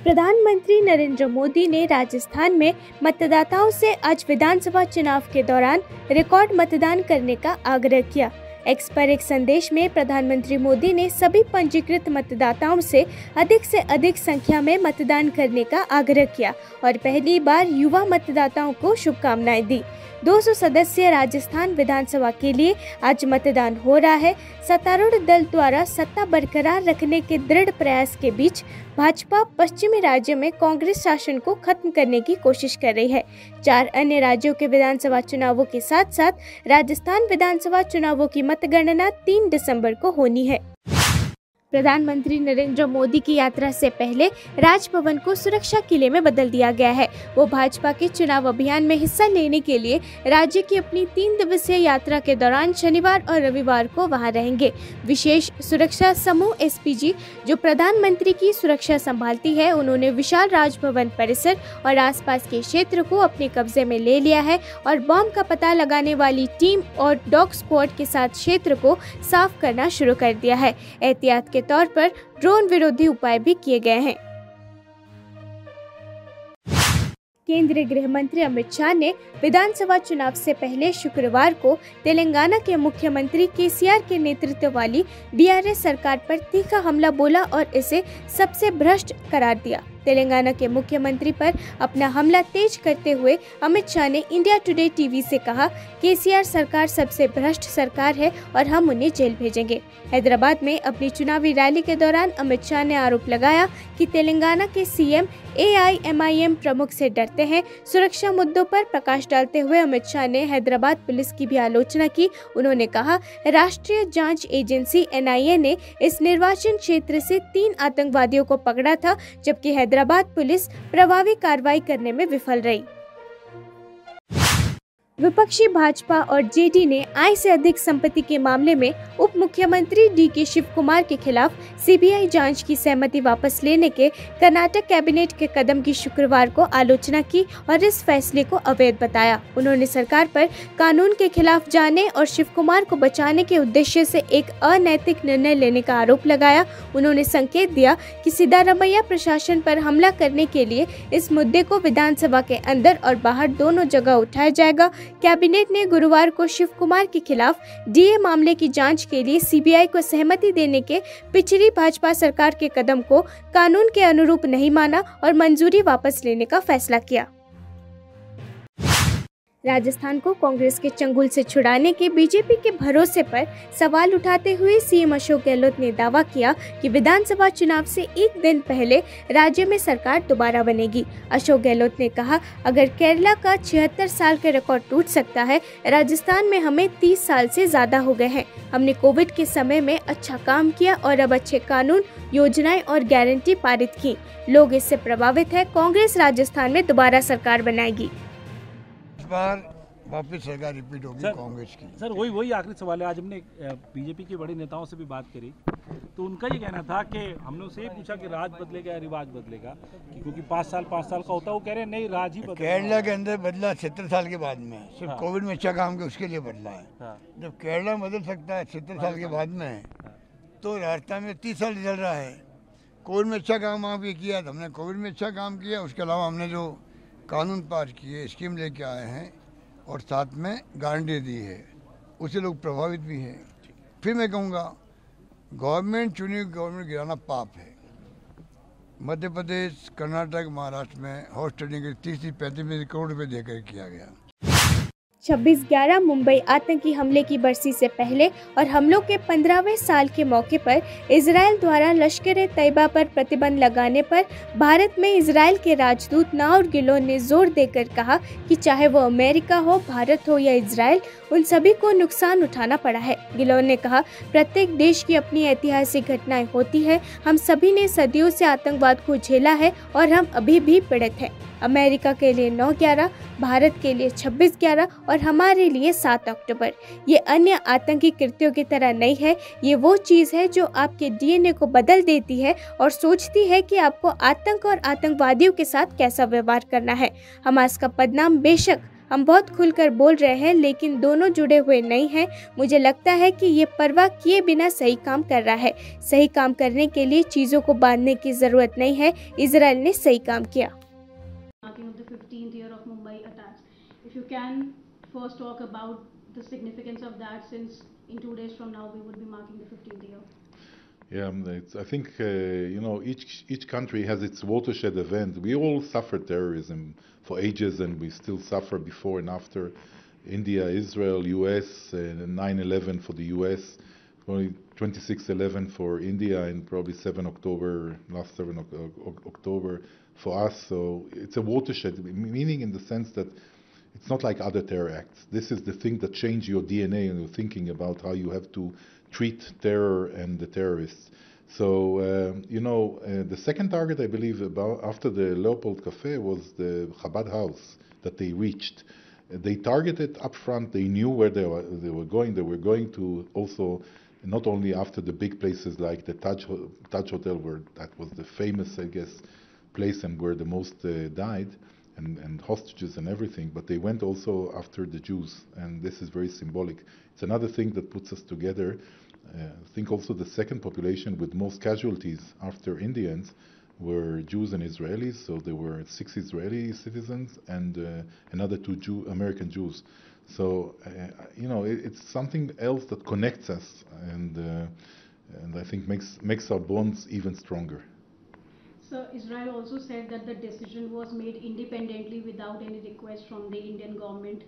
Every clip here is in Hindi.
प्रधानमंत्री नरेंद्र मोदी ने राजस्थान में मतदाताओं से आज विधानसभा चुनाव के दौरान रिकॉर्ड मतदान करने का आग्रह किया। एक्स पर एक संदेश में प्रधानमंत्री मोदी ने सभी पंजीकृत मतदाताओं से अधिक संख्या में मतदान करने का आग्रह किया और पहली बार युवा मतदाताओं को शुभकामनाएं दी। 200 सदस्यीय राजस्थान विधानसभा के लिए आज मतदान हो रहा है। सत्तारूढ़ दल द्वारा सत्ता बरकरार रखने के दृढ़ प्रयास के बीच भाजपा पश्चिमी राज्यों में कांग्रेस शासन को खत्म करने की कोशिश कर रही है। 4 अन्य राज्यों के विधानसभा चुनावों के साथ साथ राजस्थान विधानसभा चुनावों की मतगणना 3 दिसंबर को होनी है। प्रधानमंत्री नरेंद्र मोदी की यात्रा से पहले राजभवन को सुरक्षा किले में बदल दिया गया है। वो भाजपा के चुनाव अभियान में हिस्सा लेने के लिए राज्य की अपनी 3 दिवसीय यात्रा के दौरान शनिवार और रविवार को वहां रहेंगे। विशेष सुरक्षा समूह एसपीजी जो प्रधानमंत्री की सुरक्षा संभालती है, उन्होंने विशाल राजभवन परिसर और आसपास के क्षेत्र को अपने कब्जे में ले लिया है और बम का पता लगाने वाली टीम और डॉग स्क्वाड के साथ क्षेत्र को साफ करना शुरू कर दिया है। एहतियात के तौर पर ड्रोन विरोधी उपाय भी किए गए हैं। केंद्रीय गृह मंत्री अमित शाह ने विधानसभा चुनाव से पहले शुक्रवार को तेलंगाना के मुख्यमंत्री केसीआर के नेतृत्व वाली बीआरएस सरकार पर तीखा हमला बोला और इसे सबसे भ्रष्ट करार दिया। तेलंगाना के मुख्यमंत्री पर अपना हमला तेज करते हुए अमित शाह ने इंडिया टुडे टीवी से कहा, केसीआर सरकार सबसे भ्रष्ट सरकार है और हम उन्हें जेल भेजेंगे। हैदराबाद में अपनी चुनावी रैली के दौरान अमित शाह ने आरोप लगाया कि तेलंगाना के सीएम एआईएमआईएम प्रमुख से डरते हैं। सुरक्षा मुद्दों पर प्रकाश डालते हुए अमित शाह ने हैदराबाद पुलिस की भी आलोचना की। उन्होंने कहा, राष्ट्रीय जांच एजेंसी एनआईए ने इस निर्वाचन क्षेत्र से 3 आतंकवादियों को पकड़ा था, जबकि हैदराबाद पुलिस प्रभावी कार्रवाई करने में विफल रही। विपक्षी भाजपा और जेडी ने आय से अधिक संपत्ति के मामले में उप मुख्यमंत्री डीके शिव कुमार के खिलाफ सीबीआई जांच की सहमति वापस लेने के कर्नाटक कैबिनेट के कदम की शुक्रवार को आलोचना की और इस फैसले को अवैध बताया। उन्होंने सरकार पर कानून के खिलाफ जाने और शिव कुमार को बचाने के उद्देश्य से एक अनैतिक निर्णय लेने का आरोप लगाया। उन्होंने संकेत दिया कि सिद्धारमैया प्रशासन पर हमला करने के लिए इस मुद्दे को विधानसभा के अंदर और बाहर दोनों जगह उठाया जाएगा। कैबिनेट ने गुरुवार को शिव कुमार के खिलाफ डीए मामले की जांच के लिए सीबीआई को सहमति देने के पिछली भाजपा सरकार के कदम को कानून के अनुरूप नहीं माना और मंजूरी वापस लेने का फैसला किया। राजस्थान को कांग्रेस के चंगुल से छुड़ाने के बीजेपी के भरोसे पर सवाल उठाते हुए सीएम अशोक गहलोत ने दावा किया कि विधानसभा चुनाव से एक दिन पहले राज्य में सरकार दोबारा बनेगी। अशोक गहलोत ने कहा, अगर केरला का 76 साल के रिकॉर्ड टूट सकता है, राजस्थान में हमें 30 साल से ज्यादा हो गए हैं। हमने कोविड के समय में अच्छा काम किया और अब अच्छे कानून, योजनाएं और गारंटी पारित की। लोग इससे प्रभावित है। कांग्रेस राजस्थान में दोबारा सरकार बनाएगी। बार वापस सरकार रिपीट होगी कांग्रेस की। सर वही आखिरी सवाल है। आज हमने बीजेपी के बड़े नेताओं से भी बात करी तो उनका ये कहना था कि हमने उनसे ये पूछा कि राज बदलेगा या रिवाज बदलेगा, क्योंकि 5 साल का होता है। वो कह रहे हैं नहीं, राज ही बदलेगा। केरला के अंदर बदला 70 साल के बाद में, सिर्फ कोविड में अच्छा काम किया उसके लिए बदला है। जब केरला बदल सकता है 70 साल के बाद में, तो राजस्थान में 30 साल चल रहा है। कोविड में अच्छा काम वहाँ भी किया, तो हमने कोविड में अच्छा काम किया। उसके अलावा हमने जो कानून पास किए, स्कीम लेके आए हैं और साथ में गारंटी दी है, उससे लोग प्रभावित भी हैं। फिर मैं कहूँगा, गवर्नमेंट चुनी हुई गवर्नमेंट गिराना पाप है। मध्य प्रदेश, कर्नाटक, महाराष्ट्र में हाउस ट्रेडिंग के 30-35 करोड़ रुपये देकर किया गया। 26/11 मुंबई आतंकी हमले की बरसी से पहले और हमलों के 15वें साल के मौके पर इजराइल द्वारा लश्कर-ए-तैयबा पर प्रतिबंध लगाने पर भारत में इजराइल के राजदूत नाउर गिलोन ने जोर देकर कहा कि चाहे वो अमेरिका हो, भारत हो या इजराइल, उन सभी को नुकसान उठाना पड़ा है। गिलोन ने कहा, प्रत्येक देश की अपनी ऐतिहासिक घटनाएं होती है। हम सभी ने सदियों से आतंकवाद को झेला है और हम अभी भी पीड़ित हैं। अमेरिका के लिए 9/11, भारत के लिए 26/11 और हमारे लिए 7 अक्टूबर। ये अन्य आतंकी कृत्यों की तरह नहीं है। ये वो चीज़ है जो आपके डीएनए को बदल देती है और सोचती है कि आपको आतंक और आतंकवादियों के साथ कैसा व्यवहार करना है। हमास का बदनाम बेशक हम बहुत खुलकर बोल रहे हैं, लेकिन दोनों जुड़े हुए नहीं हैं। मुझे लगता है कि ये परवाह किए बिना सही काम कर रहा है। सही काम करने के लिए चीज़ों को बांधने की ज़रूरत नहीं है। इजराइल ने सही काम किया। Marking of the 15th year of Mumbai attacks. If you can first talk about the significance of that, since in 2 days from now we would be marking the 15th year. Yeah, I think each country has its watershed event. We all suffered terrorism for ages, and we still suffer before and after. India, Israel, US, 9/11 for the US, probably 26/11 for India, and probably 7 October, last 7 October for us. So it's a watershed, meaning in the sense that it's not like other terror acts. This is the thing that changed your DNA and your thinking about how you have to treat terror and the terrorists. So, the second target, I believe, after the Leopold Cafe was the Chabad house that they reached. They targeted up front. They knew where they were going. They were going to also, not only after the big places like the Taj Hotel, where that was the famous, I guess, place and where the most died, and hostages and everything, but they went also after the Jews, and this is very symbolic. It's another thing that puts us together. I think also the second population with most casualties after Indians were Jews and Israelis, so there were 6 Israeli citizens and another 2 American Jews. So, it's something else that connects us, and I think makes our bonds even stronger. So Israel also said that the decision was made independently without any request from the Indian government.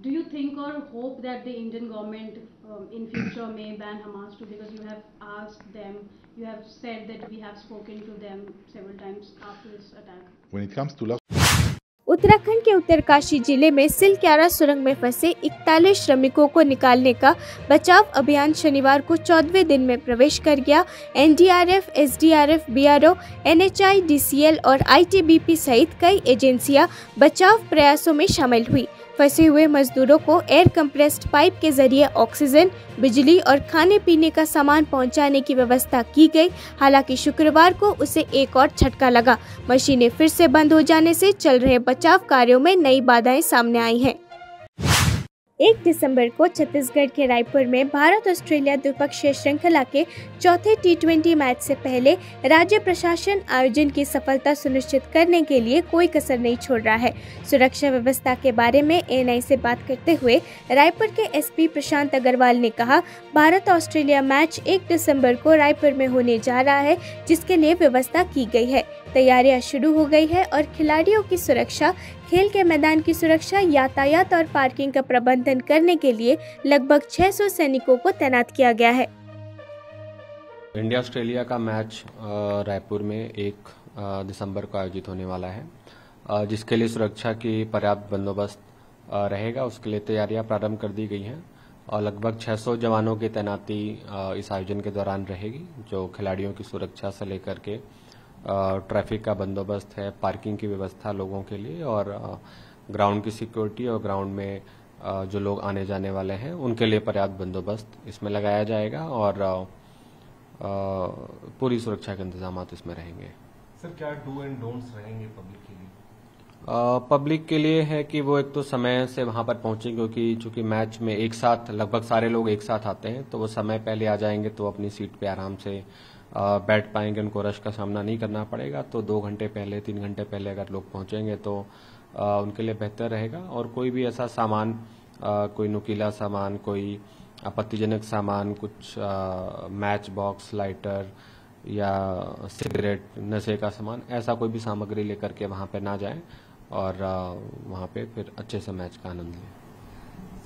Do you think or hope that the Indian government in future may ban Hamas too? Because you have asked them, you have said that we have spoken to them several times after this attack. When it comes to Uttarakhand के उत्तरकाशी जिले में सिलक्यारा सुरंग में फंसे 41 श्रमिकों को निकालने का बचाव अभियान शनिवार को 14वें दिन में प्रवेश कर गया। NDRF, SDRF, BRO, NHI, DCL और आईटीबीपी सहित कई एजेंसियां बचाव प्रयासों में शामिल हुई। फंसे हुए मजदूरों को एयर कंप्रेस्ड पाइप के जरिए ऑक्सीजन, बिजली और खाने पीने का सामान पहुंचाने की व्यवस्था की गई। हालांकि शुक्रवार को उसे एक और झटका लगा। मशीनें फिर से बंद हो जाने से चल रहे बचाव कार्यों में नई बाधाएं सामने आई हैं। 1 दिसंबर को छत्तीसगढ़ के रायपुर में भारत ऑस्ट्रेलिया द्विपक्षीय श्रृंखला के चौथे T20 मैच से पहले राज्य प्रशासन आयोजन की सफलता सुनिश्चित करने के लिए कोई कसर नहीं छोड़ रहा है। सुरक्षा व्यवस्था के बारे में एएनआई से बात करते हुए रायपुर के एसपी प्रशांत अग्रवाल ने कहा, भारत ऑस्ट्रेलिया मैच 1 दिसंबर को रायपुर में होने जा रहा है, जिसके लिए व्यवस्था की गई है। तैयारियां शुरू हो गई है और खिलाड़ियों की सुरक्षा, खेल के मैदान की सुरक्षा, यातायात और पार्किंग का प्रबंधन करने के लिए लगभग 600 सैनिकों को तैनात किया गया है। इंडिया ऑस्ट्रेलिया का मैच रायपुर में 1 दिसंबर को आयोजित होने वाला है, जिसके लिए सुरक्षा की पर्याप्त बंदोबस्त रहेगा। उसके लिए तैयारियां प्रारंभ कर दी गई हैं और लगभग 600 जवानों की तैनाती इस आयोजन के दौरान रहेगी, जो खिलाड़ियों की सुरक्षा से लेकर के ट्रैफिक का बंदोबस्त है, पार्किंग की व्यवस्था लोगों के लिए और ग्राउंड की सिक्योरिटी और ग्राउंड में जो लोग आने जाने वाले हैं उनके लिए पर्याप्त बंदोबस्त इसमें लगाया जाएगा और पूरी सुरक्षा के इंतजाम इसमें रहेंगे। सर, क्या डू एंड डोंट्स रहेंगे पब्लिक के लिए? पब्लिक के लिए है कि वो एक तो समय से वहां पर पहुंचे, क्योंकि चूंकि मैच में एक साथ लगभग सारे लोग एक साथ आते हैं, तो वो समय पहले आ जाएंगे तो अपनी सीट पे आराम से बैठ पाएंगे, उनको रश का सामना नहीं करना पड़ेगा। तो 2 घंटे पहले, 3 घंटे पहले अगर लोग पहुंचेंगे तो उनके लिए बेहतर रहेगा। और कोई भी ऐसा सामान, कोई नुकीला सामान, कोई आपत्तिजनक सामान, कुछ मैच बॉक्स, लाइटर या सिगरेट, नशे का सामान, ऐसा कोई भी सामग्री लेकर के वहां पे ना जाएं और वहां पे फिर अच्छे से मैच का आनंद लें।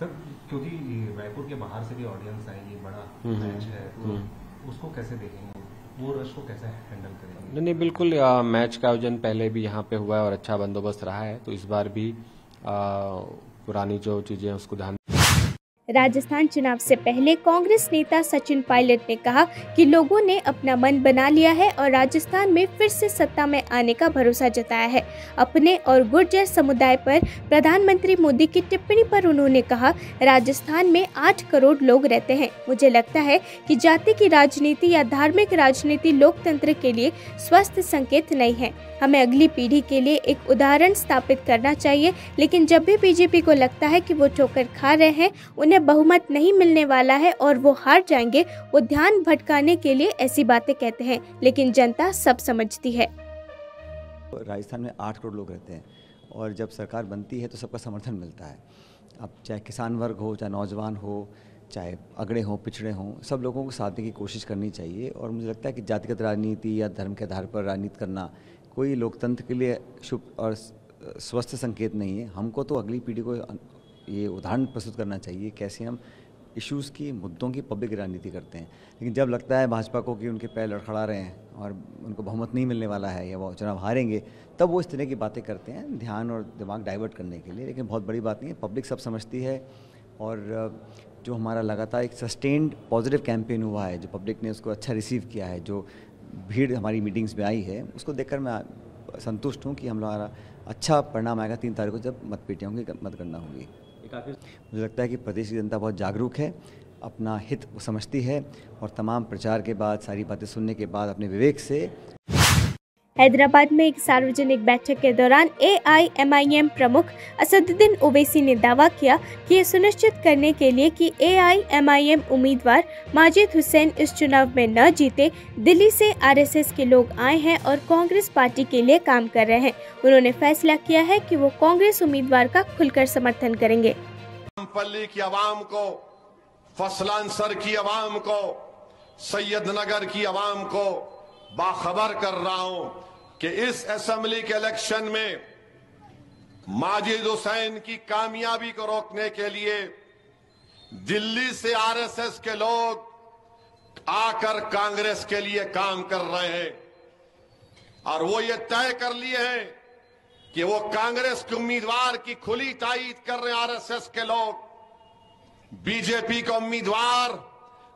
सर, क्योंकि रायपुर के बाहर से भी ऑडियंस आएगी, बड़ा मैच है, तो उसको कैसे देखेंगे, वो रश को कैसे हैंडल करेंगे? नहीं, बिल्कुल। मैच का आयोजन पहले भी यहाँ पे हुआ है और अच्छा बंदोबस्त रहा है, तो इस बार भी पुरानी जो चीजें उसको ध्यान। राजस्थान चुनाव से पहले कांग्रेस नेता सचिन पायलट ने कहा कि लोगों ने अपना मन बना लिया है और राजस्थान में फिर से सत्ता में आने का भरोसा जताया है। अपने और गुर्जर समुदाय पर प्रधानमंत्री मोदी की टिप्पणी पर उन्होंने कहा, राजस्थान में 8 करोड़ लोग रहते हैं। मुझे लगता है कि जाति की राजनीति या धार्मिक राजनीति लोकतंत्र के लिए स्वस्थ संकेत नहीं है। हमें अगली पीढ़ी के लिए एक उदाहरण स्थापित करना चाहिए, लेकिन जब भी बीजेपी को लगता है कि वो ठोकर खा रहे हैं, उन्हें बहुमत नहीं मिलने वाला है और वो हार जाएंगे, वो ध्यान भटकाने के लिए ऐसी बातें कहते हैं, लेकिन जनता सब समझती है। राजस्थान में 8 करोड़ लोग रहते हैं और जब सरकार बनती है तो सबका समर्थन मिलता है। अब चाहे किसान वर्ग हो, चाहे नौजवान हो, चाहे अगड़े हों, पिछड़े हों, सब लोगों को साधने की कोशिश करनी चाहिए। और मुझे लगता है कि जातिगत राजनीति या धर्म के आधार पर राजनीति करना कोई लोकतंत्र के लिए शुभ और स्वस्थ संकेत नहीं है। हमको तो अगली पीढ़ी को ये उदाहरण प्रस्तुत करना चाहिए कैसे हम इश्यूज़ की, मुद्दों की पब्लिक राजनीति करते हैं। लेकिन जब लगता है भाजपा को कि उनके पैर लड़खड़ा रहे हैं और उनको बहुमत नहीं मिलने वाला है या वो चुनाव हारेंगे, तब वो इस तरह की बातें करते हैं ध्यान और दिमाग डाइवर्ट करने के लिए। लेकिन बहुत बड़ी बात नहीं है, पब्लिक सब समझती है। और जो हमारा लगातार एक सस्टेन्ड पॉजिटिव कैंपेन हुआ है, जो पब्लिक ने उसको अच्छा रिसीव किया है, जो भीड़ हमारी मीटिंग्स में आई है, उसको देखकर मैं संतुष्ट हूँ कि हम लोग अच्छा परिणाम आएगा 3 तारीख को जब मतपेटियों की मतगणना होगी। मुझे लगता है कि प्रदेश की जनता बहुत जागरूक है, अपना हित वो समझती है और तमाम प्रचार के बाद, सारी बातें सुनने के बाद अपने विवेक से। हैदराबाद में एक सार्वजनिक बैठक के दौरान AIMIM प्रमुख असदुद्दीन ओवैसी ने दावा किया कि ये सुनिश्चित करने के लिए कि AIMIM उम्मीदवार माजिद हुसैन इस चुनाव में न जीते, दिल्ली से RSS के लोग आए हैं और कांग्रेस पार्टी के लिए काम कर रहे हैं। उन्होंने फैसला किया है कि वो कांग्रेस उम्मीदवार का खुलकर समर्थन करेंगे। पल्ली की आवाम को, फसलांसर की आवाम को, सैयदनगर की आवाम को बाखबर कर रहा हूं कि इस असेंबली के इलेक्शन में माजिद हुसैन की कामयाबी को रोकने के लिए दिल्ली से RSS के लोग आकर कांग्रेस के लिए काम कर रहे हैं और वो ये तय कर लिए हैं कि वो कांग्रेस के उम्मीदवार की खुली तायीद कर रहे हैं। RSS के लोग बीजेपी का उम्मीदवार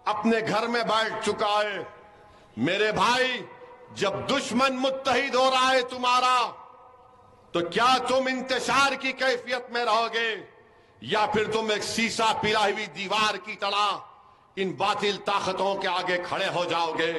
अपने घर में बैठ चुका है। मेरे भाई, जब दुश्मन मुत्तहिद हो रहा है तुम्हारा, तो क्या तुम इंतशार की कैफियत में रहोगे या फिर तुम एक शीशा पिघली हुई दीवार की तरह इन बातिल ताकतों के आगे खड़े हो जाओगे?